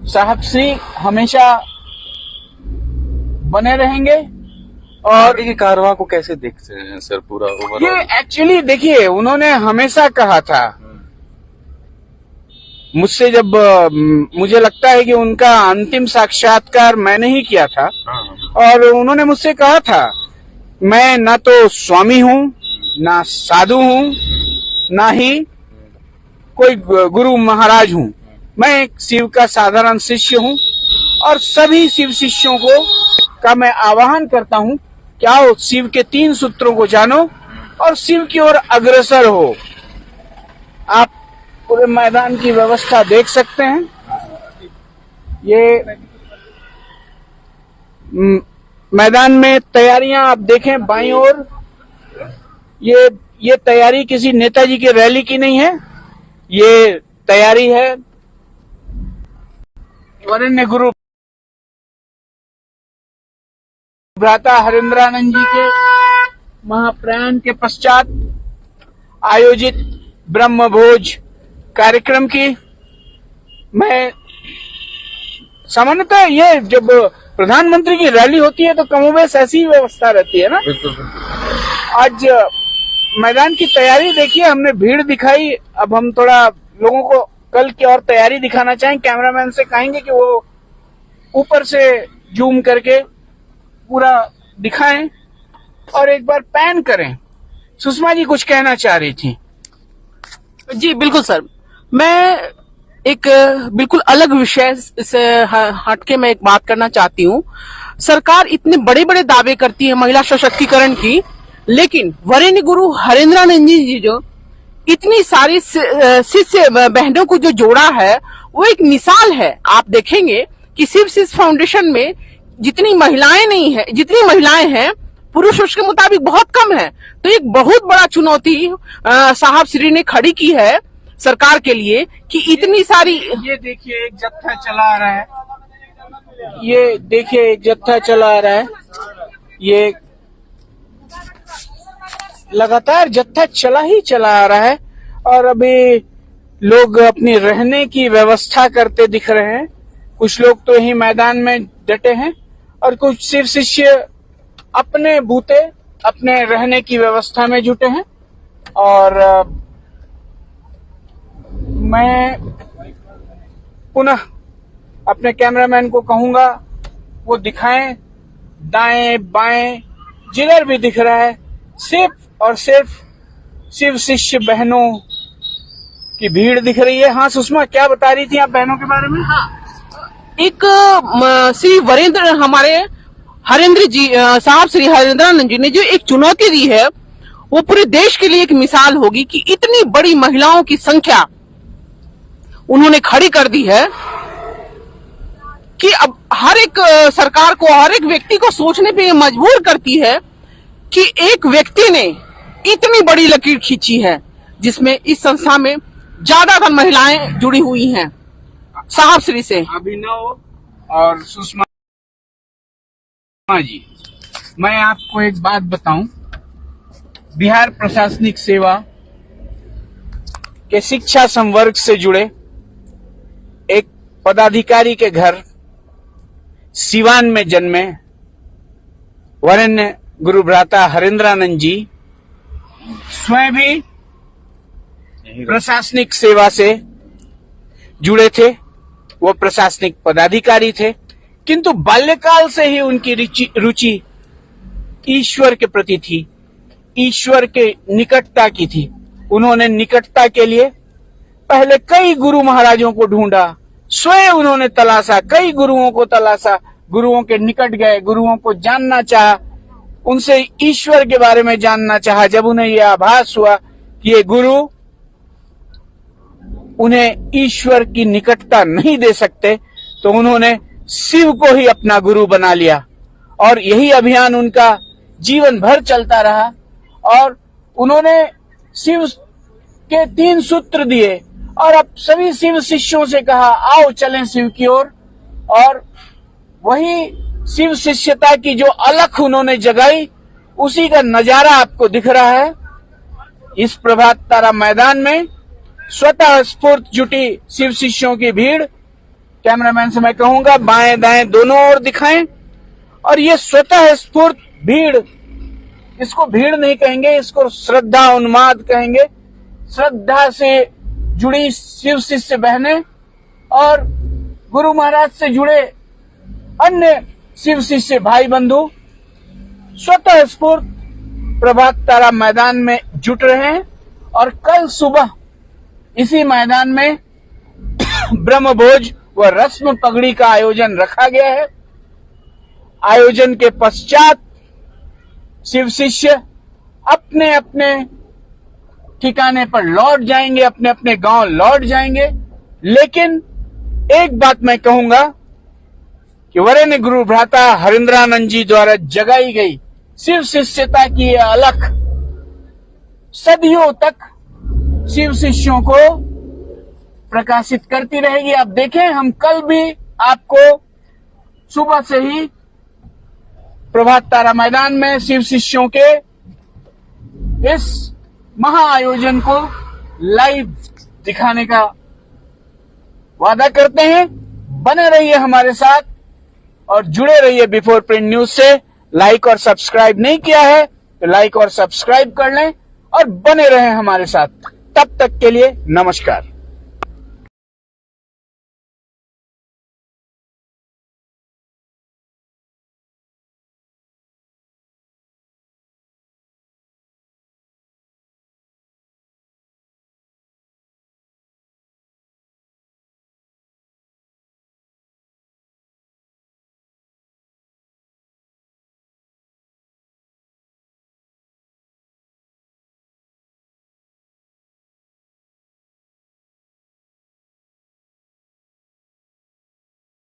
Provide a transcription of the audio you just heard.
साहब श्री हमेशा बने रहेंगे। और आगे की कारवां को कैसे देखते हैं सर पूरा ओवरऑल? ये एक्चुअली देखिए, उन्होंने हमेशा कहा था मुझसे, जब मुझे लगता है कि उनका अंतिम साक्षात्कार मैंने ही किया था, और उन्होंने मुझसे कहा था मैं ना तो स्वामी हूँ, ना साधु हूँ, ना ही कोई गुरु महाराज हूँ। मैं एक शिव का साधारण शिष्य हूँ और सभी शिव शिष्यों का मैं आह्वान करता हूँ कि आओ शिव के 3 सूत्रों को जानो और शिव की ओर अग्रसर हो। आप पूरे मैदान की व्यवस्था देख सकते हैं। ये मैदान में तैयारियां आप देखें बाईं ओर, ये तैयारी किसी नेताजी की रैली की नहीं है, ये तैयारी है वरेण्य गुरु भ्राता हरेंद्रानंद जी के महाप्रयाण के पश्चात आयोजित ब्रह्मभोज कार्यक्रम की। मैं सामान्यतः ये जब प्रधानमंत्री की रैली होती है तो कमोबेश ऐसी व्यवस्था रहती है ना। बिल्कुल। आज मैदान की तैयारी देखिए, हमने भीड़ दिखाई, अब हम थोड़ा लोगों को कल की और तैयारी दिखाना चाहें। कैमरामैन से कहेंगे कि वो ऊपर से जूम करके पूरा दिखाएं और एक बार पैन करें। सुषमा जी कुछ कहना चाह रही थी। जी बिल्कुल सर, मैं एक बिल्कुल अलग विषय से हटके मैं एक बात करना चाहती हूँ। सरकार इतने बड़े बड़े दावे करती है महिला सशक्तिकरण की, लेकिन वरेण्य गुरु हरेंद्रानंद जी जो इतनी सारी शिष्य बहनों को जो जोड़ा है वो एक मिसाल है। आप देखेंगे कि शिव शिष्य फाउंडेशन में जितनी महिलाएं हैं पुरुषों के मुताबिक बहुत कम है। तो एक बहुत बड़ा चुनौती साहब श्री ने खड़ी की है सरकार के लिए कि इतनी सारी। ये देखिए एक जत्था चला आ रहा है, ये देखिए एक जत्था चला आ रहा है, ये लगातार जत्था चला आ रहा है और अभी लोग अपनी रहने की व्यवस्था करते दिख रहे हैं। कुछ लोग तो यही मैदान में डटे हैं और कुछ शिव शिष्य अपने बूते अपने रहने की व्यवस्था में जुटे हैं। और मैं पुनः अपने कैमरामैन को कहूंगा वो दिखाएं, दाएं बाएं जिधर भी दिख रहा है सिर्फ और सिर्फ शिव शिष्य बहनों की भीड़ दिख रही है। हाँ सुषमा, क्या बता रही थी आप बहनों के बारे में? हाँ, एक श्री वरेंद्र हमारे हरेंद्र जी साहब श्री हरेंद्रानंद जी ने जो एक चुनौती दी है वो पूरे देश के लिए एक मिसाल होगी कि इतनी बड़ी महिलाओं की संख्या उन्होंने खड़ी कर दी है कि अब हर एक सरकार को, हर एक व्यक्ति को सोचने पे मजबूर करती है कि एक व्यक्ति ने इतनी बड़ी लकीर खींची है जिसमें इस संस्था में ज्यादातर महिलाएं जुड़ी हुई हैं साहब श्री से। अभिनव और सुषमा जी, मैं आपको एक बात बताऊं, बिहार प्रशासनिक सेवा के शिक्षा संवर्ग से जुड़े एक पदाधिकारी के घर सिवान में जन्मे वरेण्य गुरु भ्राता हरेंद्रानंद जी स्वयं भी प्रशासनिक सेवा से जुड़े थे। वो प्रशासनिक पदाधिकारी थे, किंतु बाल्यकाल से ही उनकी रुचि ईश्वर के प्रति थी, ईश्वर के निकटता की थी। उन्होंने निकटता के लिए पहले कई गुरु महाराजों को ढूंढा, स्वयं उन्होंने तलाशा, कई गुरुओं को तलाशा, गुरुओं के निकट गए, गुरुओं को जानना चाहा, उनसे ईश्वर के बारे में जानना चाहा। जब उन्हें यह आभास हुआ कि ये गुरु उन्हें ईश्वर की निकटता नहीं दे सकते, तो उन्होंने शिव को ही अपना गुरु बना लिया और यही अभियान उनका जीवन भर चलता रहा। और उन्होंने शिव के 3 सूत्र दिए और अब सभी शिव शिष्यों से कहा आओ चलें शिव की ओर। और वही शिव शिष्यता की जो अलख उन्होंने जगाई, उसी का नजारा आपको दिख रहा है। इस प्रभात तारा मैदान में स्वतः स्फूर्त जुटी शिव शिष्यों की भीड़ कैमरामैन से मैं कहूंगा बाएं दाएं दोनों ओर दिखाएं। और ये स्वतः स्फूर्त भीड़, इसको भीड़ नहीं कहेंगे, इसको श्रद्धा उन्माद कहेंगे। श्रद्धा से जुड़ी शिव शिष्य बहनें और गुरु महाराज से जुड़े अन्य शिव शिष्य भाई बंधु स्वतः स्फूर्त प्रभात तारा मैदान में जुट रहे हैं। और कल सुबह इसी मैदान में ब्रह्मभोज व रस्म पगड़ी का आयोजन रखा गया है। आयोजन के पश्चात शिव शिष्य अपने अपने ठिकाने पर लौट जाएंगे, अपने अपने गांव लौट जाएंगे। लेकिन एक बात मैं कहूंगा कि वरेण्य गुरु भ्राता हरिंद्रानंद जी द्वारा जगाई गई शिव शिष्यता की यह अलख सदियों तक शिव शिष्यों को प्रकाशित करती रहेगी। आप देखें, हम कल भी आपको सुबह से ही प्रभात तारा मैदान में शिव शिष्यों के इस महाआयोजन को लाइव दिखाने का वादा करते हैं। बने रहिए हमारे साथ और जुड़े रहिए बिफोर प्रिंट न्यूज से। लाइक और सब्सक्राइब नहीं किया है तो लाइक और सब्सक्राइब कर लें और बने रहें हमारे साथ। तब तक के लिए नमस्कार।